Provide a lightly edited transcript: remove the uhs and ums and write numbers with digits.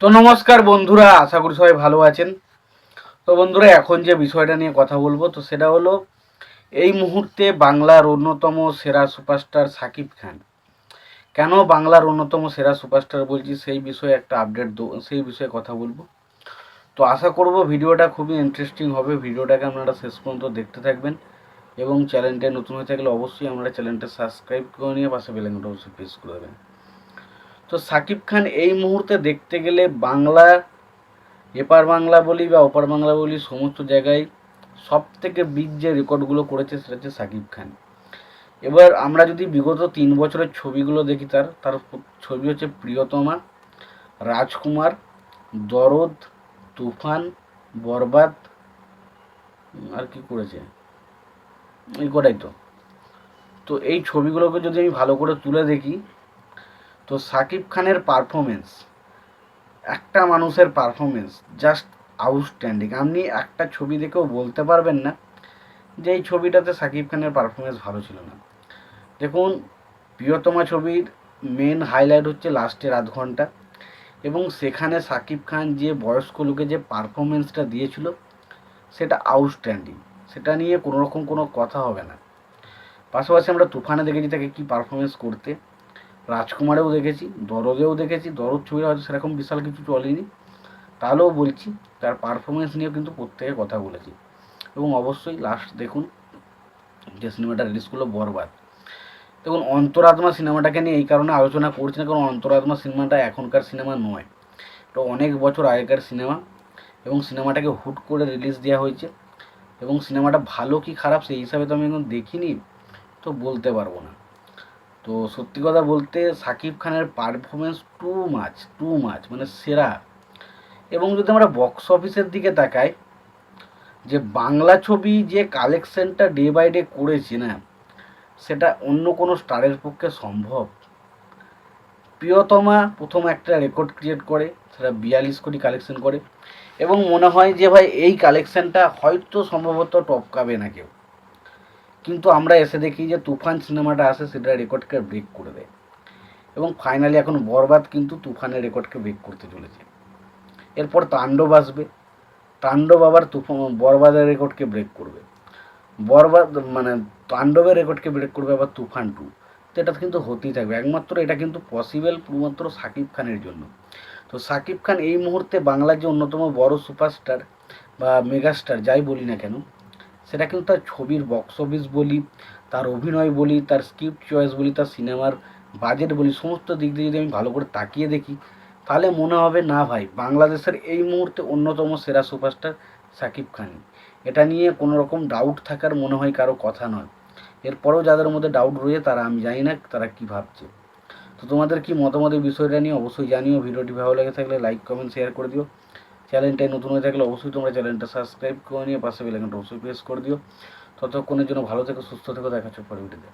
তো নমস্কার বন্ধুরা, আশা করি সবাই ভালো আছেন। তো বন্ধুরা, এখন যে বিষয়টা নিয়ে কথা বলবো তো সেটা হলো এই মুহূর্তে বাংলার অন্যতম সেরা সুপারস্টার সাকিব খান। কেন বাংলার অন্যতম সেরা সুপারস্টার বলছি সেই বিষয়ে একটা আপডেট সেই বিষয়ে কথা বলবো। তো আশা করব ভিডিওটা খুবই ইন্টারেস্টিং হবে। ভিডিওটাকে আপনারা শেষ পর্যন্ত দেখতে থাকবেন এবং চ্যানেলটা নতুন হয়ে থাকলে অবশ্যই আপনারা চ্যানেলটা সাবস্ক্রাইব করে নিয়ে পাশে বেল আইকনটা অবশ্যই প্রেস করে দেবেন। তো সাকিব খান এই মুহূর্তে দেখতে গেলে বাংলা, এপার বাংলা বলি বা ওপার বাংলা বলি, সমস্ত জায়গায় সব থেকে বিগ যে রেকর্ডগুলো করেছে সেটা হচ্ছে সাকিব খান। এবার আমরা যদি বিগত 3 বছরের ছবিগুলো দেখি, তার তার ছবি হচ্ছে প্রিয়তমা, রাজকুমার, দরদ, তুফান, বরবাদ, আর কি করেছে, এই কটাই তো। তো এই ছবিগুলোকে যদি আমি ভালো করে তুলে দেখি তো সাকিব খানের পারফরমেন্স, একটা মানুষের পারফরমেন্স জাস্ট আউটস্ট্যান্ডিং। আপনি একটা ছবি দেখেও বলতে পারবেন না যে এই ছবিটাতে সাকিব খানের পারফরমেন্স ভালো ছিল না। দেখুন, প্রিয়তমা ছবির মেন হাইলাইট হচ্ছে লাস্টের আধ ঘন্টা, এবং সেখানে সাকিব খান যে বয়স্ক লোকে যে পারফরমেন্সটা দিয়েছিল সেটা আউটস্ট্যান্ডিং, সেটা নিয়ে কোনো রকম কোনো কথা হবে না। পাশাপাশি আমরা তুফানে দেখেছি তাকে কী পারফরমেন্স করতে, রাজকুমারেও দেখেছি, দরদেও দেখেছি। দরদ ছবিটা হয়তো সেরকম বিশাল কিছু চলেনি, তাহলেও বলছি তার পারফরমেন্স নিয়েও কিন্তু প্রত্যেকে কথা বলেছি। এবং অবশ্যই লাস্ট দেখুন যে সিনেমাটা রিলিজ করলো, বরবাদ। দেখুন, অন্তরাত্মা সিনেমাটাকে নিয়ে এই কারণে আলোচনা করছি না, কারণ অন্তরাত্মা সিনেমাটা এখনকার সিনেমা নয়, তো অনেক বছর আগেকার সিনেমা, এবং সিনেমাটাকে হুট করে রিলিজ দেওয়া হয়েছে। এবং সিনেমাটা ভালো কি খারাপ সেই হিসাবে তো আমি এখন দেখিনি, তো বলতে পারবো না। তো সত্যি কথা বলতে সাকিব খানের পারফরমেন্স টু মাচ মানে সেরা। এবং যদি আমরা বক্স অফিসের দিকে তাকাই, যে বাংলা ছবি যে কালেকশনটা ডে বাই ডে করেছে না, সেটা অন্য কোনো স্টারের পক্ষে সম্ভব। প্রিয়তমা প্রথম একটা রেকর্ড ক্রিয়েট করে, সেটা 42 কোটি কালেকশন করে, এবং মনে হয় যে ভাই এই কালেকশনটা হয়তো সম্ভবত টপকাবে না কেউ। কিন্তু আমরা এসে দেখি যে তুফান সিনেমাটা আসে, সেটা রেকর্ডকে ব্রেক করে দেয়, এবং ফাইনালি এখন বরবাদ কিন্তু তুফানের রেকর্ডকে ব্রেক করতে চলেছে। এরপর তাণ্ডব আসবে, তাণ্ডব আবার তুফান বরবাদের রেকর্ডকে ব্রেক করবে। বরবাদ মানে তাণ্ডবের রেকর্ডকে ব্রেক করবে আবার তুফান 2। তো এটা কিন্তু হতেই থাকবে, একমাত্র এটা কিন্তু পসিবল শুধুমাত্র সাকিব খানের জন্য। তো সাকিব খান এই মুহূর্তে বাংলার যে অন্যতম বড় সুপারস্টার বা মেগাস্টার যাই বলি না কেন, সেটা কিন্তু তার ছবির বক্স অফিস বলি, তার অভিনয় বলি, তার স্ক্রিপ্ট চয়েস বলি, তার সিনেমার বাজেট বলি, সমস্ত দিক দিয়ে যদি আমি ভালো করে তাকিয়ে দেখি, তাহলে মনে হবে না ভাই, বাংলাদেশের এই মুহূর্তে অন্যতম সেরা সুপারস্টার সাকিব খান। এটা নিয়ে কোনো রকম ডাউট থাকার মনে হয় কারো কথা নয়। এরপরেও যাদের মধ্যে ডাউট রয়েছে তারা, আমি জানি না তারা কী ভাবছে। তো তোমাদের কি মতামত এই বিষয়টা নিয়ে অবশ্যই জানিও। ভিডিওটি ভালো লেগে থাকলে লাইক কমেন্ট শেয়ার করে দিও। চ্যানেলটায় নতুন হয়ে থাকলে অবশ্যই তোমরা চ্যানেলটা সাবস্ক্রাইব করে নিয়ে পাশে বেল আইকনটা অবশ্যই প্রেস করে দিও। ততক্ষণের জন্য ভালো থেকো, সুস্থ থেকো, দেখা হচ্ছে পরে ভিডিওতে।